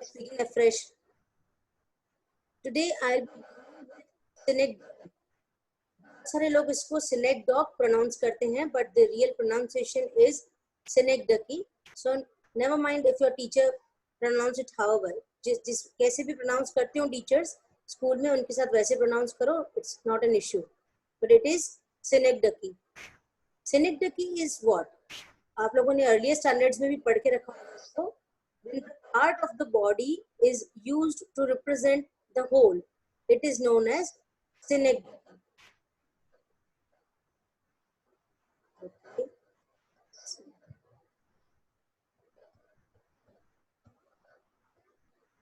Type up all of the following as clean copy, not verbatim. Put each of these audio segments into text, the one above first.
speaking afresh. Today I'll synecdoche. सारे लोग इसको synecdoche pronounce करते हैं, but the real pronunciation is synecdoche. So never mind if your teacher pronounce it however. जिस कैसे भी pronounce करते हो teachers स्कूल में, उनके साथ वैसे pronounce करो, it's not an issue. But it is synecdoche. Synecdoche is what? आप लोगों ने earlier standards में भी पढ़ के रखा होगा इसको. When the part of the body is used to represent the whole, it is known as synecdoche. Okay.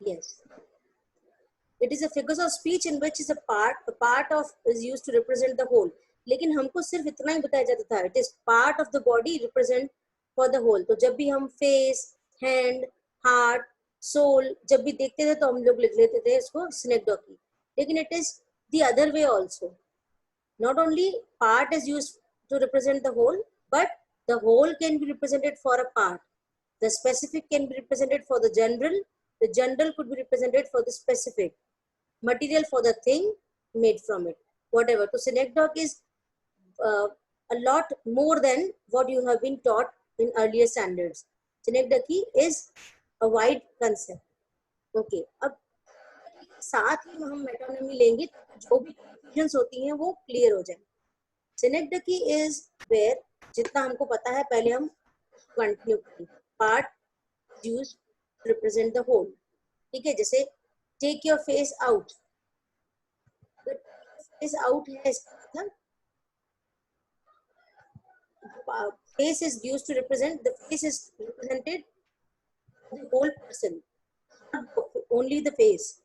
Yes. It is a figure of speech in which is a part of is used to represent the whole. लेकिन हमको सिर्फ इतना ही बताया जाता था, it is part of the body represent for the whole. तो जब भी हम face, hand, heart, soul जब भी देखते थे तो हम लोग लिख लेते थे इसको synecdoche. लेकिन it is the other way also. Not only part is used to represent the whole, but the whole can be represented for a part. The specific can be represented for the general could be represented for the specific. Material for the thing made from it, whatever. So synecdoche is a lot more than what you have been taught in earlier standards. Synecdoche is a wide concept. Okay. अब साथ ही हम metonymy लेंगे तो जो भी confusions होती हैं वो clear हो जाए. Synecdoche is where जितना हमको पता है पहले हम कंटिन्यू करें. Part used to represent the whole. ठीक है, जैसे take your face out. Face out है इसका मतलब face is used to represent, the face is represented the whole person, not only the face.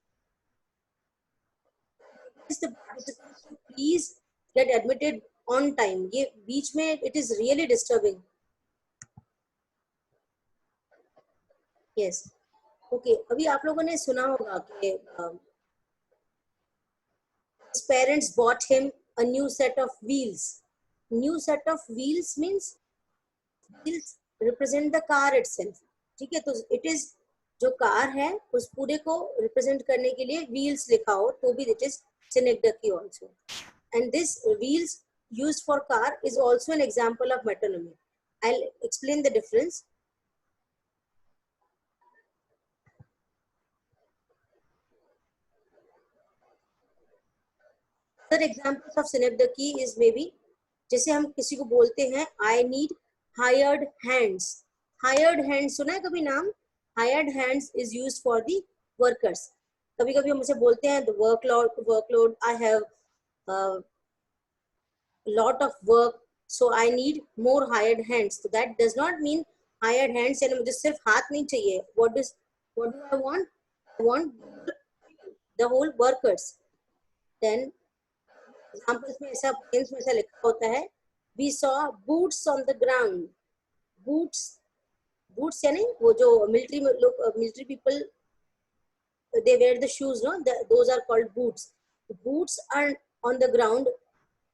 The participants to please get admitted on time. ये बीच में it is really disturbing. Yes. Okay. अभी आप लोगों ने सुना होगा कि his parents bought him a new set of wheels. New set of wheels means wheels represent the car itself. ठीक है, तो it is जो कार है उस पूरे को represent करने के लिए wheels लिखा हो तो भी it is synecdoche also. And this wheels used for car is also an example of metonymy. I'll explain the difference. Other examples of synecdoche is maybe जैसे हम किसी को बोलते हैं I need hired hands. Hired hands सुना है कभी नाम? Hired hands is used for the workers. कभी कभी हम उसे बोलते हैं the workload I have lot of work so I need more hired hands. So that does not mean hired hands यानी मुझे सिर्फ हाथ नहीं चाहिए. What do I want? I want the whole workers. Then examples में ऐसा poems में ऐसा लिखा होता है we saw boots on the ground. Boots यानी वो जो military people they wear the shoes, no? Those are called boots. The boots are on the ground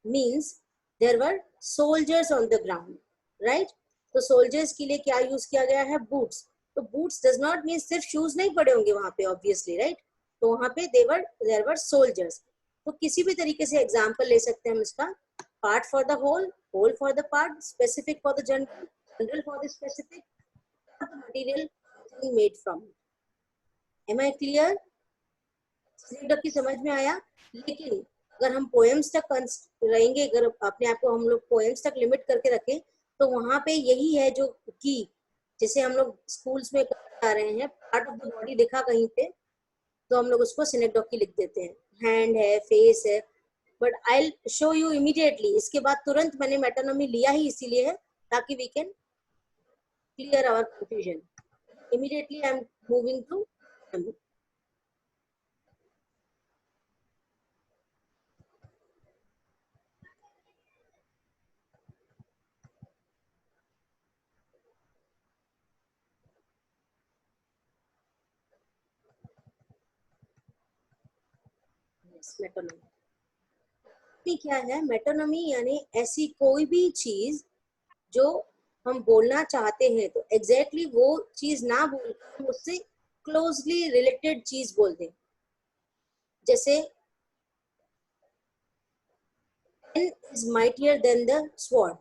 means there were soldiers on the ground, right? तो soldiers के लिए क्या use किया गया है? Boots. तो boots does not mean सिर्फ shoes नहीं पड़े होंगे वहाँ पे obviously, right? तो वहाँ पे there were soldiers. तो किसी भी तरीके से example ले सकते हैं हम इसका. Part for the whole for the part, specific for the general for the specific, the material made from it. Am I clear? की समझ में आया? लेकिन अगर हम पोएम्स तक रहेंगे, अगर अपने आप को हम लोग पोएम्स तक लिमिट करके रखें तो वहां पे यही है जो की जैसे हम लोग स्कूल्स में कर रहे हैं पार्ट ऑफ द बॉडी लिखा कहीं पे तो हम लोग उसको synecdoche लिख देते हैं. हैंड है, फेस है, but I will show you immediately. इसके बाद तुरंत मैंने मेटोनिमी लिया ही इसीलिए है ताकि we can clear our confusion. Immediately I am moving to metonymy. क्या है मेटोनिमी? यानी ऐसी कोई भी चीज जो हम बोलना चाहते हैं तो एग्जैक्टली वो चीज ना बोलकर हम उससे क्लोजली रिलेटेड चीज बोल दें, जैसे pen is mightier than the sword.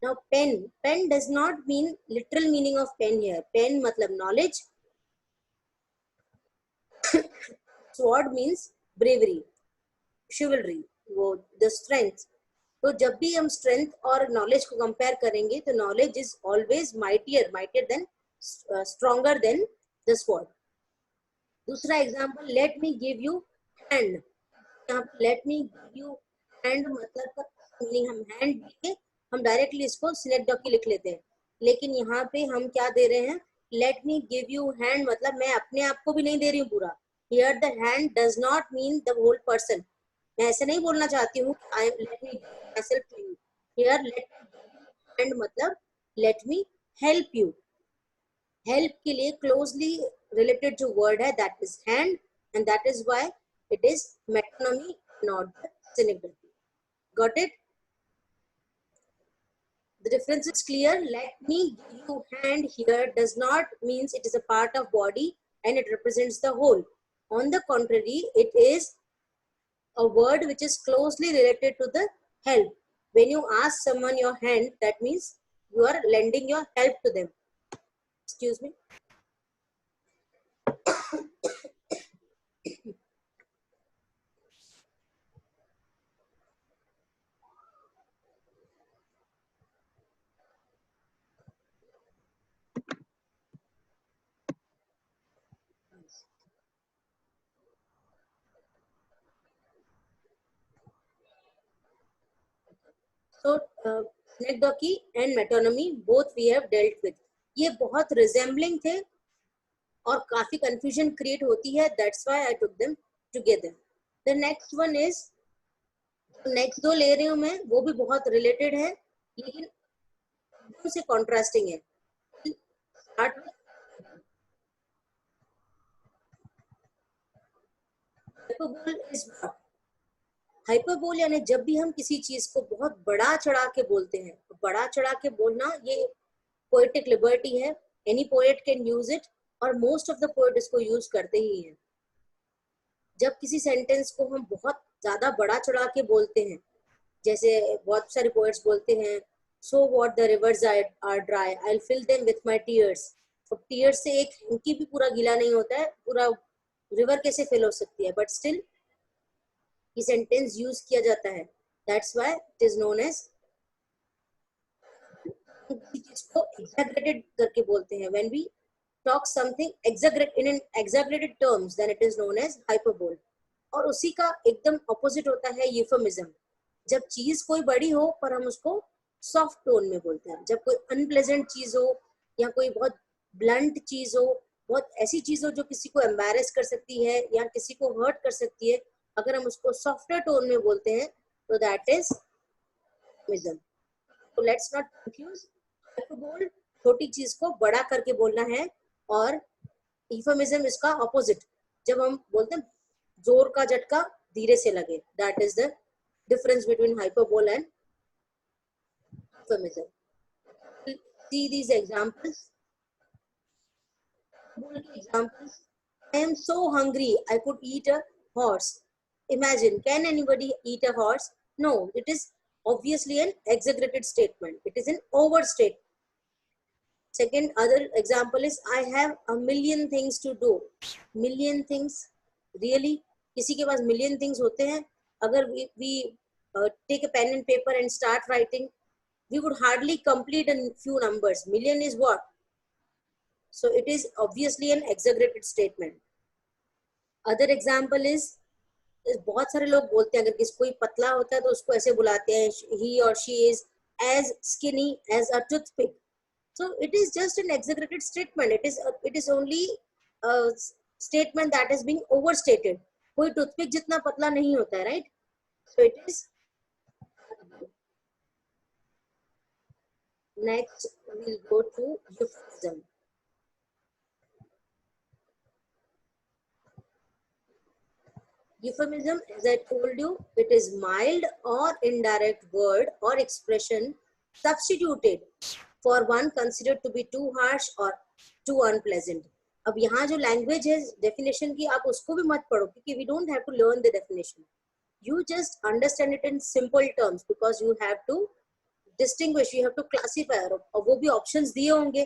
Now pen does not mean literal meaning of pen here. Pen मतलब knowledge, sword means bravery, chivalry, वो the strength. तो जब भी हम स्ट्रेंथ और नॉलेज को कंपेयर करेंगे तो knowledge is always mightier than stronger than the sword. दूसरा example, let me give you hand. यहाँ पे let me give you hand मतलब का मीनिंग हम हैंड के हम डायरेक्टली इसको सिनेक्डॉकी लिख लेते हैं, लेकिन यहाँ पे हम क्या दे रहे हैं, late me give you hand मतलब मैं अपने आप को भी नहीं दे रही हूँ पूरा. Here the hand does not mean the whole person. मैं ऐसे नहीं बोलना चाहती हूँ I am let me myself to you. Here let hand मतलब let me help you. Help के लिए क्लोजली रिलेटेड जो वर्ड है that is hand, and that is why it is metonymy not synecdoche. Got it? The difference is clear. Let me give you hand here does not means it is a part of body and it represents the whole. On the contrary, it is a word which is closely related to the help. When you ask someone your hand, that means you are lending your help to them. Excuse me. So synecdoche and metonymy both we have dealt with. ये बहुत resembling थे और काफी confusion create होती है. That's why I took them together. The next one is, next दो ले रही हूँ मैं, वो भी बहुत related है लेकिन उनसे contrasting है. Start with hyperbole is what? Hyperbole यानी जब भी हम किसी चीज को बहुत बड़ा चढ़ा के बोलते हैं. तो बड़ा चढ़ा के बोलना ये पोएटिक लिबर्टी है. Any poet can use it और मोस्ट ऑफ द पोएट इसको यूज करते ही हैं. जब किसी सेंटेंस को हम बहुत ज्यादा बड़ा चढ़ा के बोलते हैं, जैसे बहुत सारे पोएट्स बोलते हैं, so what the rivers are dry I will fill them with my tears. तो टीयर्स से एक हैंकी भी पूरा गीला नहीं होता है, पूरा रिवर कैसे फिल हो सकती है, बट स्टिल ये सेंटेंस यूज किया जाता है. That's why it is known as, किसी चीज को एग्जैगरेटेड करके बोलते हैं. When we talk something exaggerate in an exaggerated terms then it is known as hyperbole. और उसी का एकदम ऑपोजिट होता है यूफेमिज्म. जब चीज कोई बड़ी हो पर हम उसको सॉफ्ट टोन में बोलते हैं. जब कोई अनप्लेजेंट चीज हो या कोई बहुत ब्लंट चीज हो, बहुत ऐसी चीज हो जो किसी को एम्बैरेस कर सकती है या किसी को हर्ट कर सकती है, अगर हम उसको सॉफ्टवेयर टोन में बोलते हैं तो दैट इज यूफेमिज्म. तो लेट्स नॉट कंफ्यूज. हाइपरबोल छोटी चीज को बड़ा करके बोलना है और यूफेमिज्म इसका ऑपोजिट. जब हम बोलते हैं जोर का झटका धीरे से लगे, that is the difference between hyperbole and euphemism. See these examples. Examples. I am so hungry, I could eat a horse. Imagine, can anybody eat a horse? No, it is obviously an exaggerated statement. It is an overstatement. Second, other example is, I have a million things to do. Million things, really? किसी के पास million things होते हैं? अगर we take a pen and paper and start writing, we would hardly complete a few numbers. Million is what? So it is obviously an exaggerated statement. Other example is, बहुत सारे लोग बोलते हैं अगर किसी कोई पतला होता है तो उसको ऐसे बुलाते हैं, he or she is as skinny as a toothpick. So it is just an exaggerated statement. It is only a statement that is being overstated. कोई टूथपिक जितना पतला नहीं होता है, right? So it is. Next we'll go to euphemism. Euphemism, as I told you, it is mild or indirect word or expression substituted for one considered to be too harsh or too unpleasant. अब यहाँ जो language है definition की, आप उसको भी मत पढ़ो, क्योंकि we don't have to learn the definition, you just understand it in simple terms because you have to distinguish, you have to classify, और वो भी options दिए होंगे,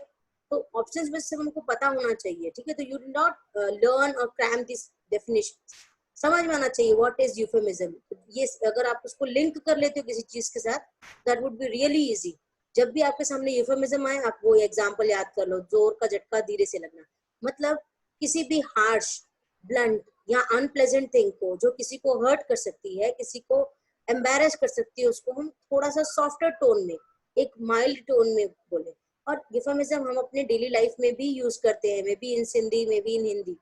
तो options में से हमको पता होना चाहिए, ठीक है? तो you do not learn or cram this definition, समझ में आना चाहिए what is euphemism. ये अगर आप उसको लिंक कर लेते हो किसी चीज के साथ, that would be really easy. जब भी आपके सामने euphemism आए, आप वो एग्जाम्पल याद कर लो, जोर का झटका धीरे से लगना, मतलब किसी भी हार्श, ब्लंट या अनप्लेजेंट थिंग को, जो किसी को हर्ट कर सकती है, किसी को एम्बैरेस कर सकती है, उसको हम थोड़ा सा सॉफ्टर टोन में, एक माइल्ड टोन में बोले. और यूफेमिज्म हम अपने डेली लाइफ में भी यूज करते हैं, may be in Sindhi, may be in Hindi.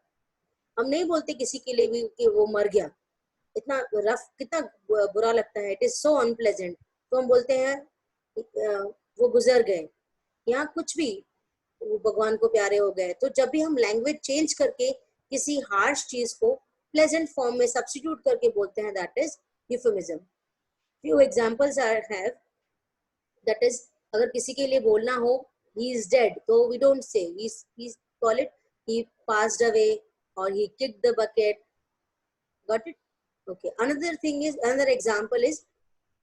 हम नहीं बोलते किसी के लिए भी कि वो मर गया, इतना रफ, कितना बुरा लगता है, इट इज सो अनप्लेजेंट, तो हम बोलते हैं वो गुजर गए, या कुछ भी, वो भगवान को प्यारे हो गए. तो जब भी हम लैंग्वेज चेंज करके किसी हार्श चीज को प्लेजेंट फॉर्म में सब्स्टिट्यूट करके बोलते हैं, that is euphemism. Few examples I have, that is, अगर किसी के लिए बोलना हो he is dead, तो we don't say he call it he passed away or he kicked the bucket. Got it? Okay. Another thing is, another example is,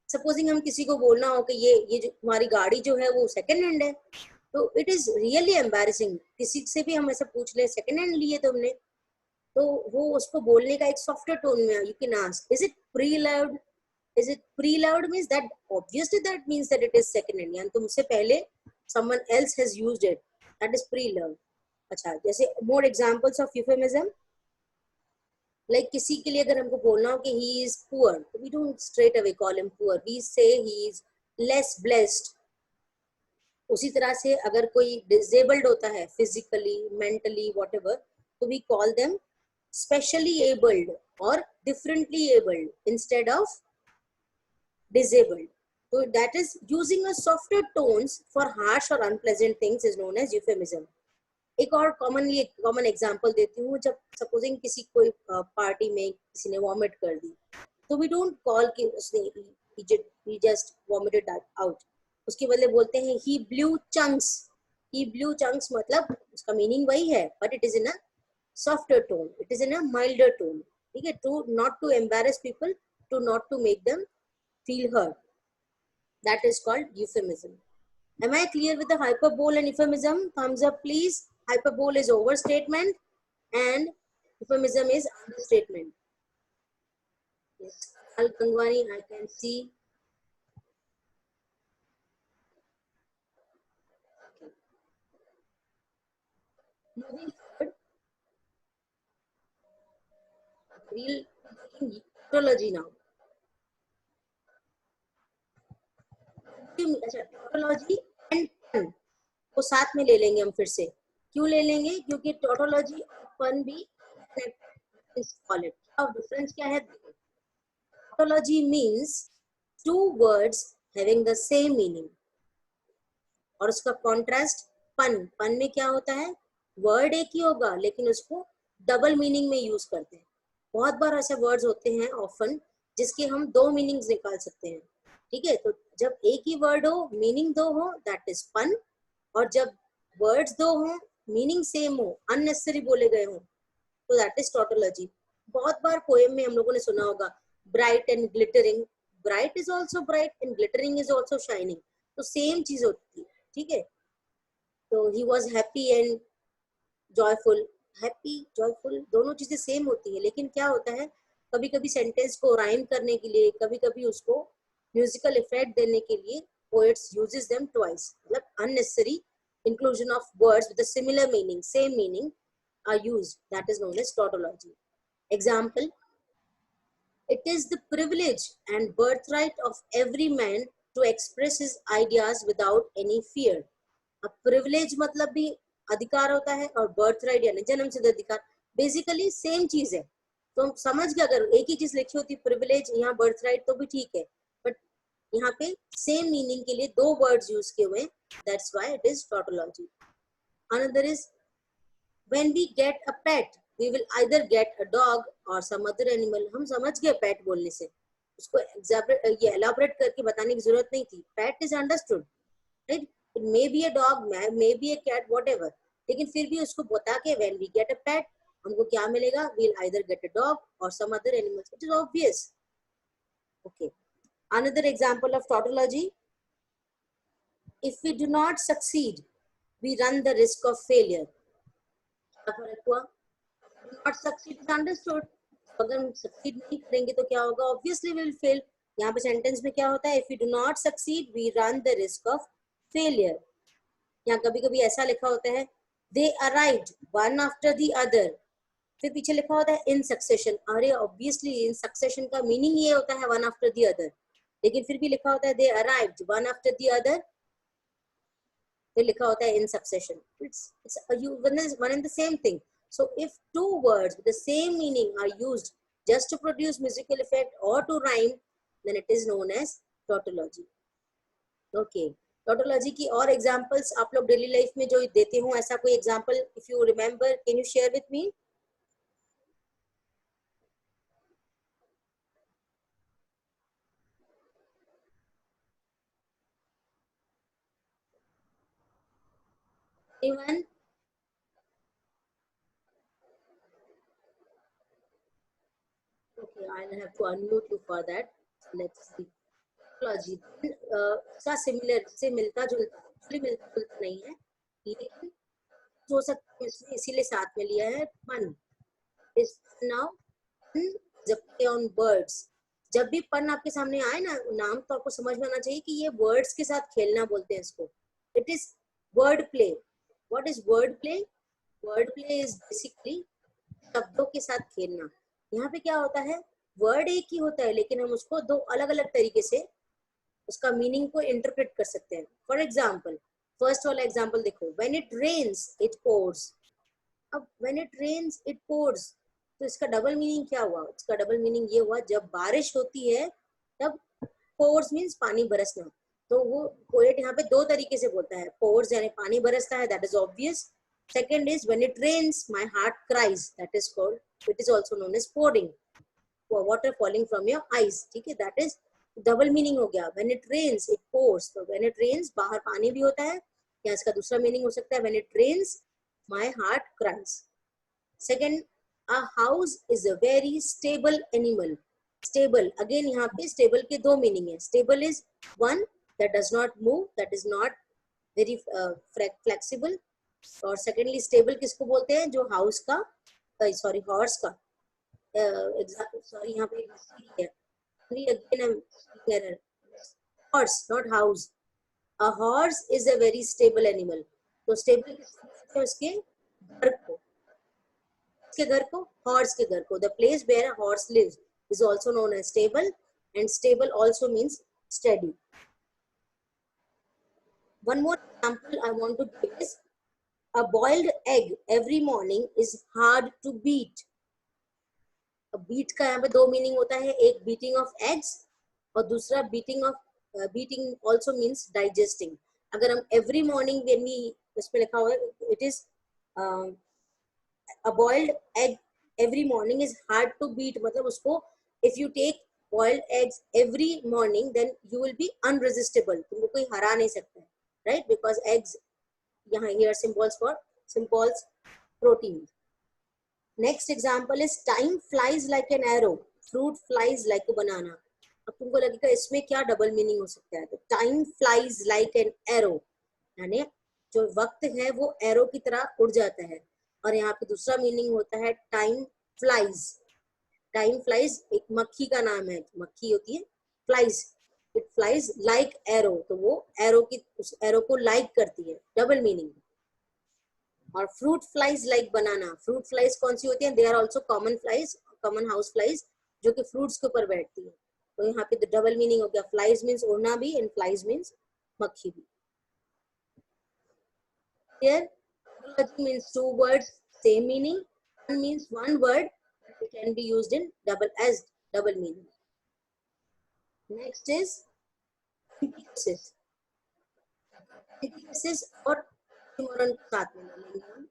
supposing हम किसी को बोलना हो कि ये जो तुम्हारी गाड़ी जो है वो सेकंड हैंड है, तो इट इज रियली एम्बैरेसिंग. किसी से भी हम ऐसा पूछ ले, सेकंड हैंड लिए तुमने, तो वो उसको बोलने का एक सॉफ्टर टोन में, you can ask, is it pre loved, is it pre loved, means that obviously that means that it is second hand, यानी तुमसे पहले someone else has used it, that is pre loved. अच्छा, जैसे more examples of euphemism, like किसी के लिए अगर हमको बोलना हो कि he is poor, we don't straight away call him poor, we say he is less blessed. उसी तरह से अगर कोई disabled होता है physically, mentally, whatever, तो we call them specially abled or differently abled instead of disabled. So that is, using a softer tones for harsh or unpleasant things is known as euphemism. एक और common example देती हूँ, जब supposing किसी कोई party में किसी ने वॉमिट कर दी, तो वी डोंट कॉल कि उसने he just vomited that out, उसके बदले बोलते हैं he blew chunks. he blew chunks मतलब उसका मीनिंग वही है, but it is in a softer tone, it is in a milder tone, ठीक है? to not to embarrass people, to not to make them feel hurt, that is called euphemism. Am I clear with the hyperbole and euphemism? Thumbs up please. Hyperbole is overstatement and euphemism is understatement. Yes, Al Kangwani, I can see. Okay. Moving forward, we'll taking tautology now. Tautology and pun को साथ में ले लेंगे हम फिर से. क्यों ले लेंगे? क्योंकि टोटोलॉजी और पन भी कॉल इट. अब डिफरेंस क्या है? Tautology means two words having the same meaning, और उसका कॉन्ट्रास्ट पन. पन में क्या होता है? वर्ड एक ही होगा लेकिन उसको डबल मीनिंग में यूज करते हैं. बहुत बार ऐसे वर्ड्स होते हैं ऑफन जिसके हम दो मीनिंग्स निकाल सकते हैं, ठीक है? तो जब एक ही वर्ड हो, मीनिंग दो हो, दैट इज पन. और जब वर्ड्स दो हो, मीनिंग सेम हो, अननेसेसरी बोले गए हो, तो दैट इज टोटोलॉजी. बहुत बार पोएम में हम लोगों ने सुना होगा bright and glittering. Bright is also bright and glittering is also shining, तो सेम चीज होती है, ठीक है? तो he was happy and joyful. Happy, joyful दोनों चीजें सेम होती है, लेकिन क्या होता है, कभी कभी सेंटेंस को राइम करने के लिए, कभी कभी उसको म्यूजिकल इफेक्ट देने के लिए poets uses them twice. मतलब unnecessary inclusion of words with a similar meaning, same meaning are used. That is known as tautology. Example: it is the privilege and birthright of every man to express his ideas without any fear. अब privilege मतलब भी अधिकार होता है, और birthright यानी जन्म सिद्ध अधिकार, बेसिकली सेम चीज है. तो हम समझ गए, अगर एक ही चीज लिखी होती privilege, यहाँ birthright, तो भी ठीक है, बट यहाँ पे सेम मीनिंग के लिए दो वर्ड्स यूज किए हुए हैं, that's why it is tautology. Another is when we get a pet, we will either get a dog or some other animal. हम समझ गए पेट बोलने से, उसको ये एलाबोरेट करके बताने की जरूरत नहीं थी. Pet is understood, right? It may be a dog, may be a cat, whatever. लेकिन फिर भी उसको बता के when we get a pet हमको क्या मिलेगा, we'll either get a dog or some other animals. It is obvious. Okay. Another example of tautology. If we do not succeed, we run the risk of failure. क्या फर्क हुआ? Do not succeed is understood. अगर हम succeed नहीं करेंगे तो क्या होगा? Obviously we will fail. यहाँ पे sentence में क्या होता है? If we do not succeed, we run the risk of failure. यहाँ कभी कभी ऐसा लिखा होता है they arrived one after the other. फिर पीछे लिखा होता है इन सक्सेशन. अरे ऑब्वियसली इन सक्सेशन का मीनिंग ये होता है वन आफ्टर द अदर, लेकिन फिर भी लिखा होता है they arrived one after the other, फिर लिखा होता है in succession. It's one and the same thing. So if two words with the same meaning are used just to produce musical effect or to rhyme, then it is known as tautology. Okay. Tautology की और examples आप लोग daily life में जो देते हो, ऐसा कोई example if you remember, can you share with me? Anyone? Okay, I'll have to unmute you for that. Let's see. Tautology का सिमिलर से मिलता जुलता नहीं है, लेकिन हो सकता है इसमें इसीलिए साथ में लिया है. पन इज नाउ जब ऑन बर्ड्स. जब भी पन आपके सामने आए ना नाम, तो आपको समझ में आना चाहिए कि ये वर्ड्स के साथ खेलना बोलते हैं इसको. It is word play. What is word play? Word play is basically शब्दों के साथ खेलना. यहाँ पे क्या होता है, वर्ड एक ही होता है लेकिन हम उसको दो अलग अलग तरीके से उसका मीनिंग को इंटरप्रेट कर सकते हैं. फॉर एग्जाम्पल, फर्स्ट वाला एग्जाम्पल देखो, when it rains it pours. अब when it rains it pours, तो इसका डबल मीनिंग क्या हुआ? इसका डबल मीनिंग ये हुआ जब बारिश होती है तब पोर्स मीन्स पानी बरसना. तो वो पोएट यहाँ पे दो तरीके से बोलता है. पोर्स यानी पानी बरसता है, that is obvious. Second is when it rains my heart cries, that is called, it is also known as pouring, water falling from your eyes. ठीक है, दैट इज डबल मीनिंग हो गया. When it rains it pours, तो when it rains बाहर पानी भी होता है, या इसका दूसरा मीनिंग हो सकता है when it rains my heart cries. Second, a house is a very stable animal. Stable, again यहाँ पे stable के दो मीनिंग है. Stable is one that does not move, that is not very flexible. और secondly stable किसको बोलते हैं? जो house का, sorry horse का, sorry यहाँ पे है, again I'm error. Horse, not house. A horse is a very stable animal. तो stable किसको बोलते हैं? उसके घर को, के घर को, हॉर्स के घर को. The place where a horse lives is also known as stable, and stable also means steady. One more example I want to give is a boiled egg every morning is hard to beat. Beat का यहाँ पे दो meaning होता है, एक beating of eggs और दूसरा beating of, beating also means digesting. अगर हम एवरी मॉर्निंग व्हेन वी, इसमें लिखा हुआ है it is a boiled egg every morning is hard to beat. मतलब उसको if you take boiled eggs every morning then you will be unresistible. तुमको कोई हरा नहीं सकता है, right? Because eggs यहाँ here symbols for symbols protein. Next example is time flies like an arrow, fruit flies like a banana. अब तुमको लगेगा इसमें क्या डबल मीनिंग हो सकता है? तो time flies like an arrow, यानी जो वक्त है वो एरो की तरह उड़ जाता है. और यहाँ पे दूसरा मीनिंग होता है टाइम फ्लाइज. टाइम फ्लाइज एक मक्खी का नाम है, मक्खी होती है, flies, it flies like arrow, तो वो एरो की, उस एरो को लाइक करती है, डबल मीनिंग. और fruit flies like banana. Fruit flies कौन सी होती है? They are also common flies, common house flies, जो कि फ्रूट्स के ऊपर बैठती है. तो यहाँ पे डबल मीनिंग हो गया. फ्लाइज मीन्स उड़ना भी, एंड फ्लाइज मीन्स मक्खी भी. Here, tautology means two words, same meaning. One means one word, it can be used in double meaning. Next is antithesis. Antithesis और oxymoron साथ में लेंगे हम.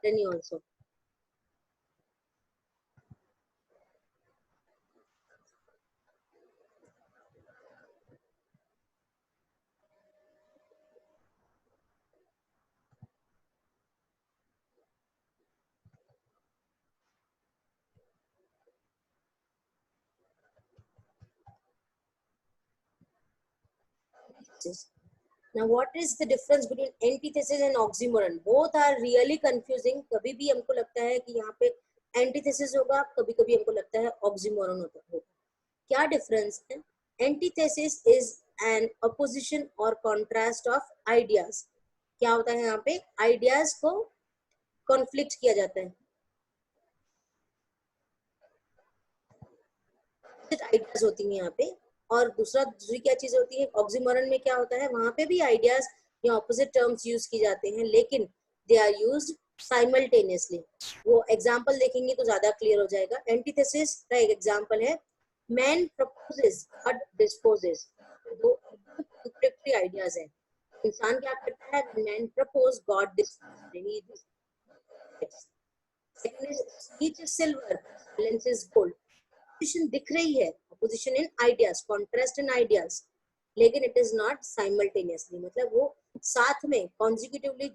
Then you also. Now, what is the difference between antithesis and oxymoron? Both are really confusing. कभी भी हमको लगता है कि यहाँ पे antithesis होगा, कभी कभी हमको लगता है oxymoron होगा. क्या difference है? Antithesis is an opposition or contrast of ideas. क्या होता है यहाँ पे? Ideas को conflict किया जाता है. Ideas होती हैं यहाँ पे. और दूसरी क्या चीज होती है? ऑक्सीमोरन में क्या होता है? वहां पे भी आइडियाज या ऑपोजिट टर्म्स यूज की जाते हैं, लेकिन दे आर यूज्ड साइमल्टेनियसली. वो एग्जांपल देखेंगे तो ज्यादा क्लियर हो जाएगा. एंटीथेसिस का एक एग्जांपल है, मैन प्रपोजेस गॉड डिस्पोजेस. दो कॉन्ट्रडिक्टरी आइडियाज हैं. इंसान क्या करता है? Man propose God disposes. Speech is silver, silence is gold. Opposition दिख रही है, ऑपोजिशन इन आइडियाज, कॉन्ट्रास्ट इन आइडियाज, लेकिन इट इज नॉट साइमल्टेनियसली. मतलब वो साथ में कॉन्जिक्यूटिवली